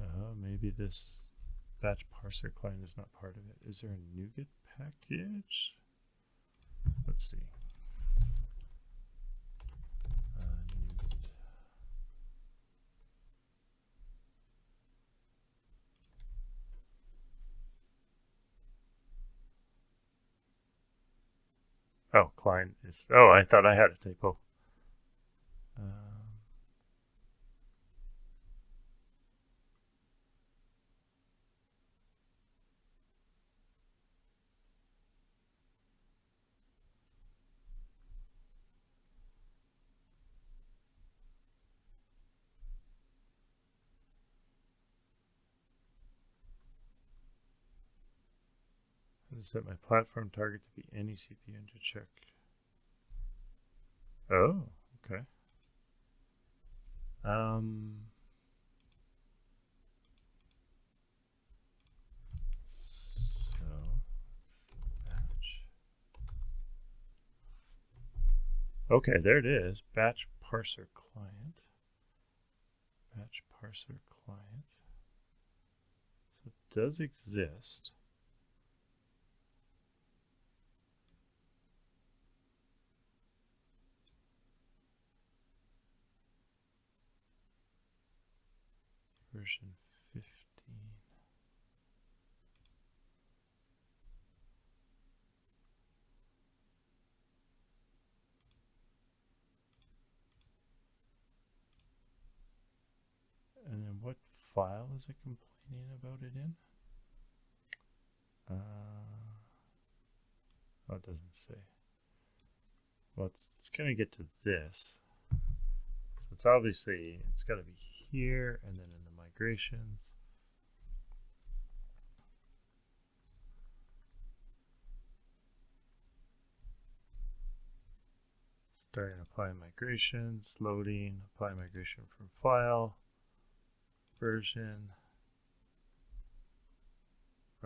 Oh, maybe this BatchParserClient is not part of it. Is there a NuGet package? Let's see. NuGet. Oh, client is... Oh, I thought I had a typo. I set my platform target to be any CPU engine check. Oh, okay. So batch. Okay, there it is. BatchParserClient. BatchParserClient. So it does exist. Version 15. And then what file is it complaining about it in? Oh, it doesn't say. Well, it's going to get to this. So it's obviously, it's got to be here and then in the migrations. Starting apply migrations, loading, apply migration from file, version.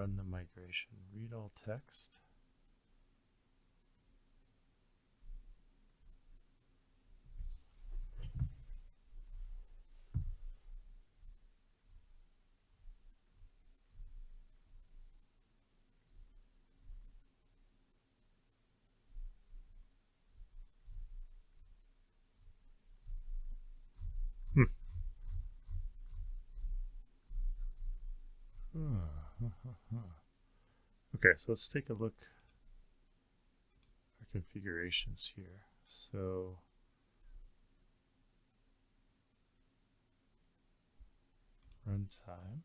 run the migration. Read all text. Okay, so let's take a look at our configurations here. So runtime.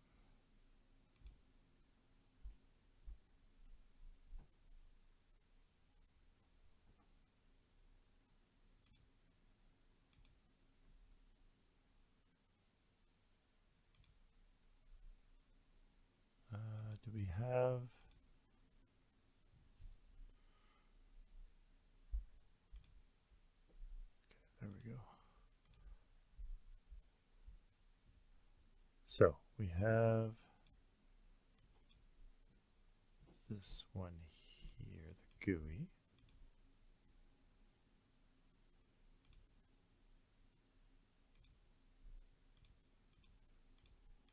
Do we have there we go. So we have this one here, the GUI.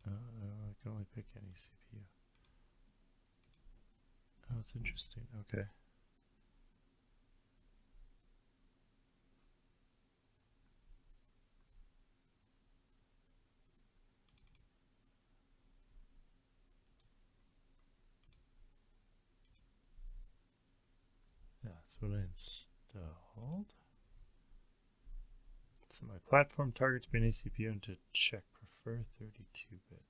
I can only pick any CPU. Oh, it's interesting. Okay. Yeah, that's what I installed. So my platform target to be an CPU and to check prefer 32-bit.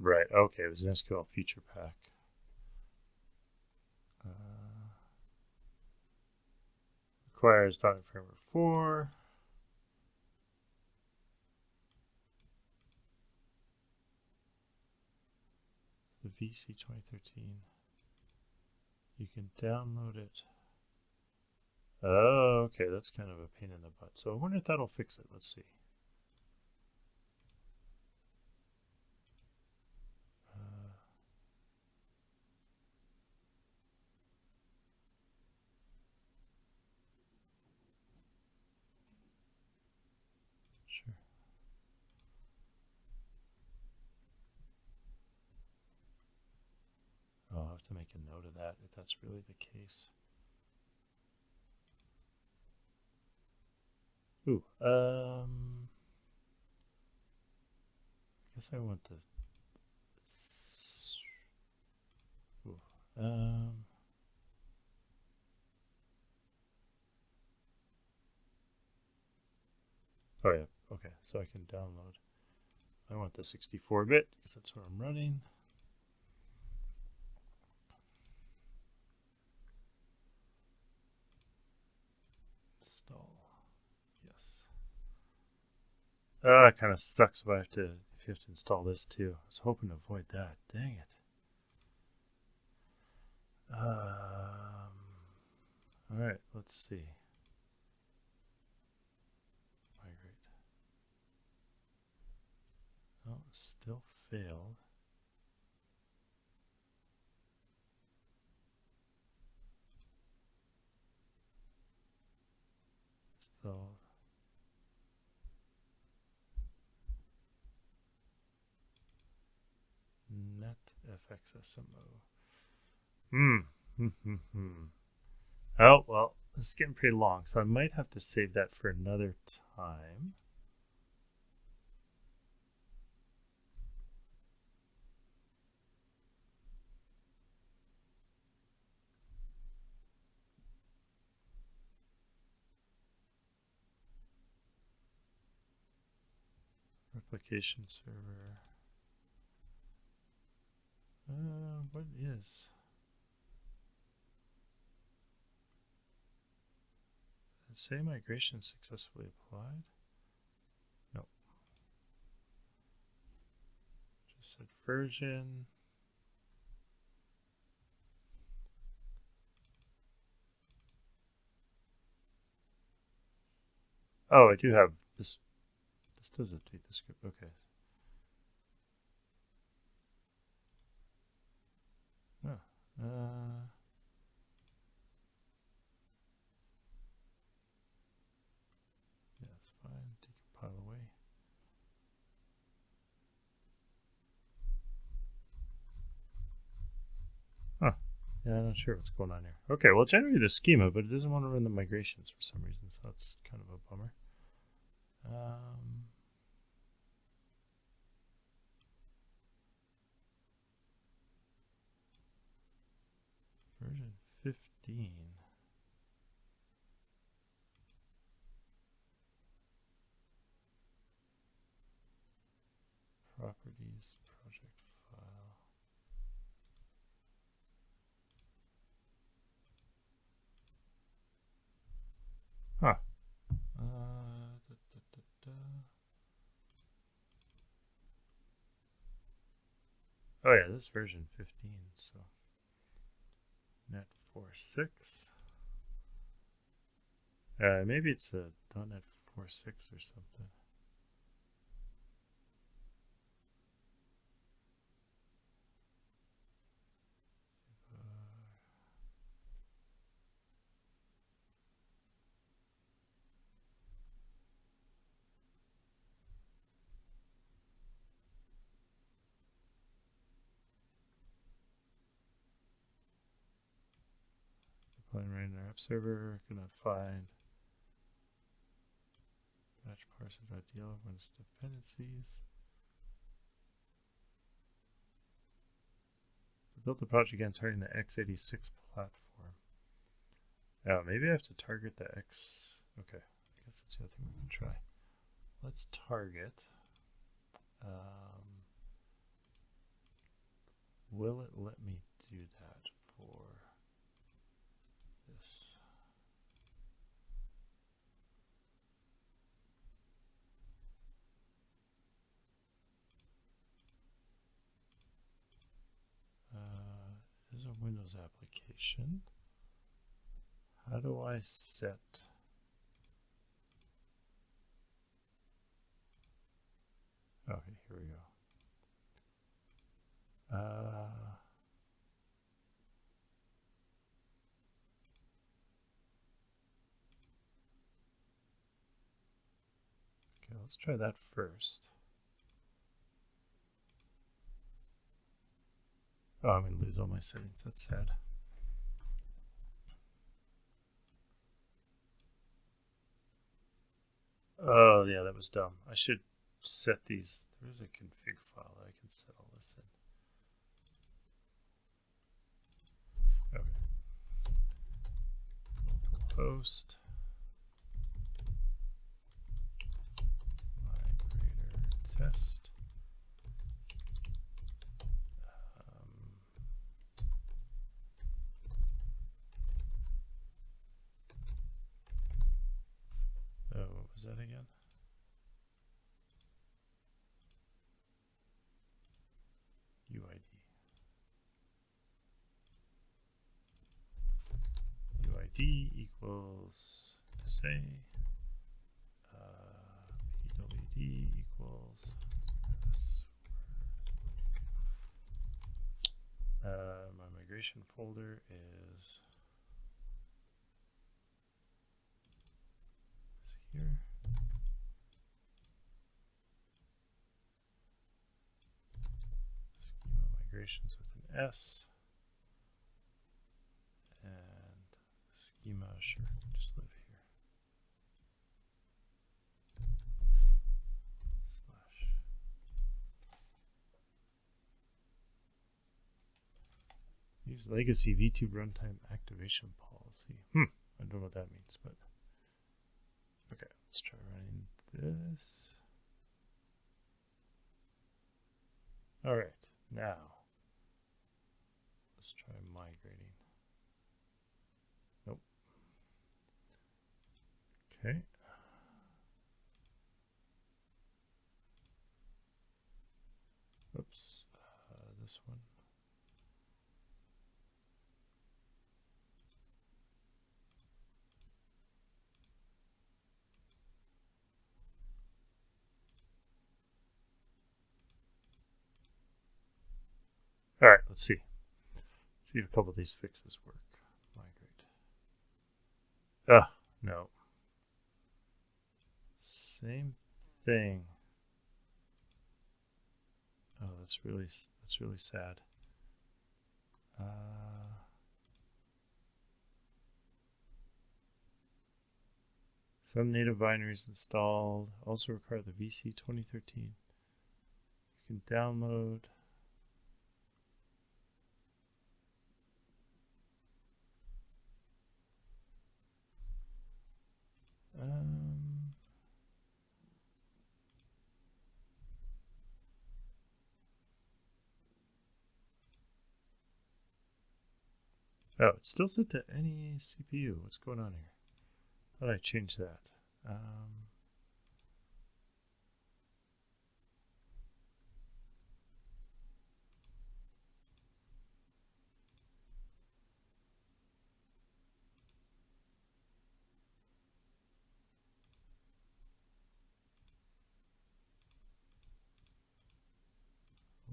Right, okay, it was an SQL feature pack. Requires .NET Framework 4. The VC 2013. You can download it. Oh, okay, that's kind of a pain in the butt. So I wonder if that'll fix it. Let's see. Sure. I'll have to make a note of that if that's really the case. Ooh, I guess I want the. Ooh, oh yeah, okay, so I can download. I want the 64-bit because that's what I'm running. Install. Yes. It kind of sucks if if you have to install this too. I was hoping to avoid that. Dang it. All right, let's see. Migrate. Oh, still failed. Still. NetFXSMO. Oh, well, this is getting pretty long, so I might have to save that for another time. Replication server. What is it say migration successfully applied? Nope. Just said version. Oh, I do have this. This does update the script. Okay. Oh, yeah, that's fine. Take your pile away. Huh. Yeah, I'm not sure what's going on here. Okay, well, it generated the schema, but it doesn't want to run the migrations for some reason, so that's kind of a bummer. Version 15. Properties, project file. Huh. Oh yeah, this version 15, so .NET 4.6. Maybe it's a .NET 4.6 or something. Deploying right in our app server, gonna find BatchParser.dll runs dependencies. Build the project again targeting the x86 platform. Oh, maybe I have to target the X. Okay, I guess that's the other thing we can try. Let's target. Will it let me do that for this? It is a Windows application. How do I set? Okay, here we go. Okay, let's try that first. Oh, I'm going to lose all my settings. That's sad. Oh, yeah, that was dumb. I should set these. There's a config file that I can set all this in. Okay. Host. Migrator test. What was that again? UID equals say PWD equals my migration folder is here. Schema migrations with an S. And schema, sure, just live here. Slash. Use legacy v2 runtime activation policy. I don't know what that means, but okay, let's try running this. All right, now let's try migrating. Nope. Okay. Oops. This one. All right, let's see. See if a couple of these fixes work. Migrate. No. Same thing. Oh, that's really sad. Some native binaries installed. Also require the VC 2013. You can download. Oh, it's still set to any CPU. What's going on here? Thought I changed that.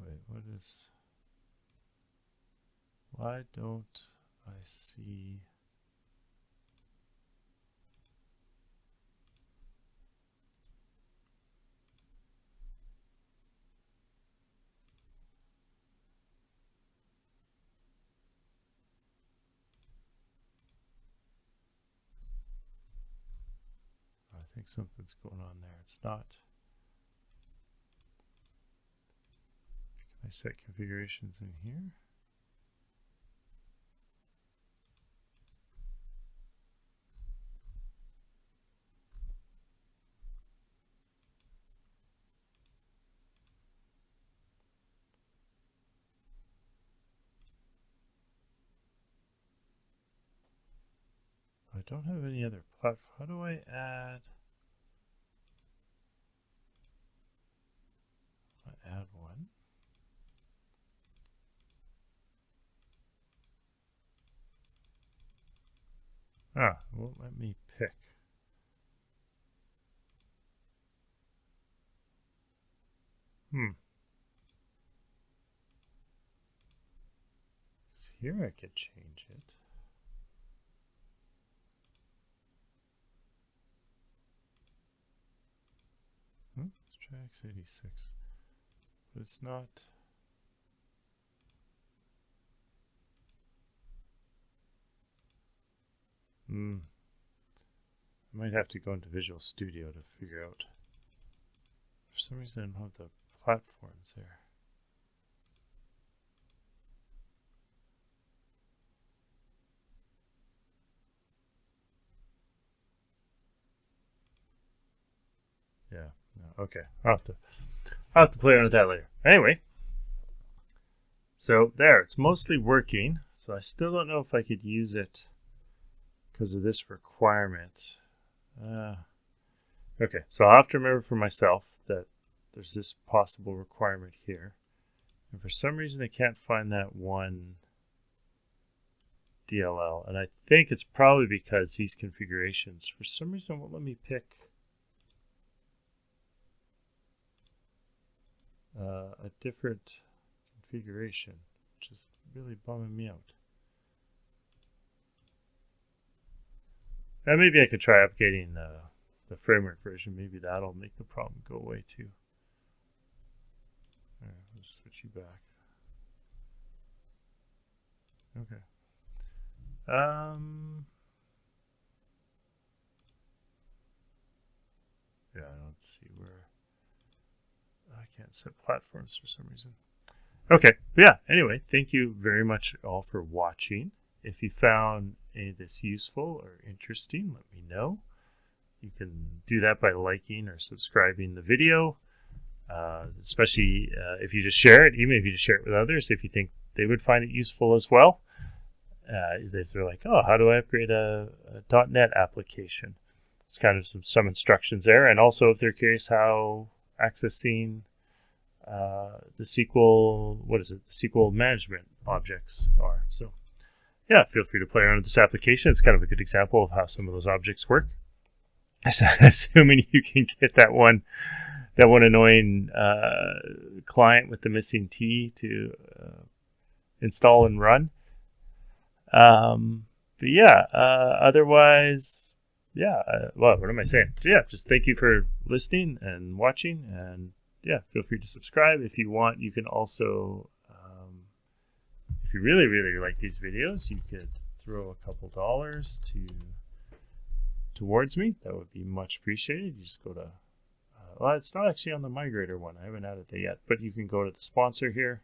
Wait, what is... Why don't I see... I think something's going on there. It's not... Can I set configurations in here? I don't have any other platform. How do I add? I add one. Ah, it won't let me pick. So here I could change it. Let's try x86. But it's not. I might have to go into Visual Studio to figure out. For some reason I don't have the platforms there. Yeah, no, okay. I'll have to play around with that later. Anyway, so there, it's mostly working. So I still don't know if I could use it because of this requirement. Okay, so I'll have to remember for myself that there's this possible requirement here. And for some reason I can't find that one DLL. And I think it's probably because these configurations, for some reason, won't let me pick a different configuration, which is really bumming me out. And maybe I could try updating the framework version. Maybe that'll make the problem go away too. All right, I'll just switch you back. Okay. Yeah, I don't see where. I can't set platforms for some reason. Okay, but yeah, anyway, thank you very much all for watching. If you found any of this useful or interesting, let me know. You can do that by liking or subscribing the video, especially if you just share it, even if you just share it with others, if you think they would find it useful as well. If they're like, oh, how do I upgrade a .NET application? it's kind of some instructions there. And also if they're curious how accessing the SQL, the SQL Management Objects are. So yeah, feel free to play around with this application. It's kind of a good example of how some of those objects work. Assuming you can get that one annoying client with the missing T to install and run. But yeah, otherwise, yeah, well, what am I saying? So yeah, just thank you for listening and watching, and yeah, feel free to subscribe if you want. You can also, if you really, really like these videos, you could throw a couple dollars towards me. That would be much appreciated. You just go to, well, it's not actually on the Migrator one. I haven't added that yet, but you can go to the sponsor here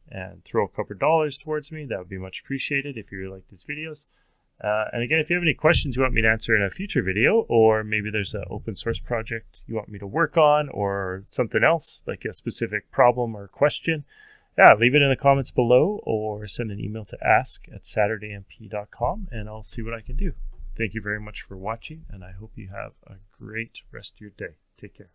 and throw a couple dollars towards me. That would be much appreciated if you really like these videos. And again, if you have any questions you want me to answer in a future video, or maybe there's an open source project you want me to work on, or something else, like a specific problem or question, yeah, leave it in the comments below, or send an email to ask@SaturdayMP.com, and I'll see what I can do. Thank you very much for watching, and I hope you have a great rest of your day. Take care.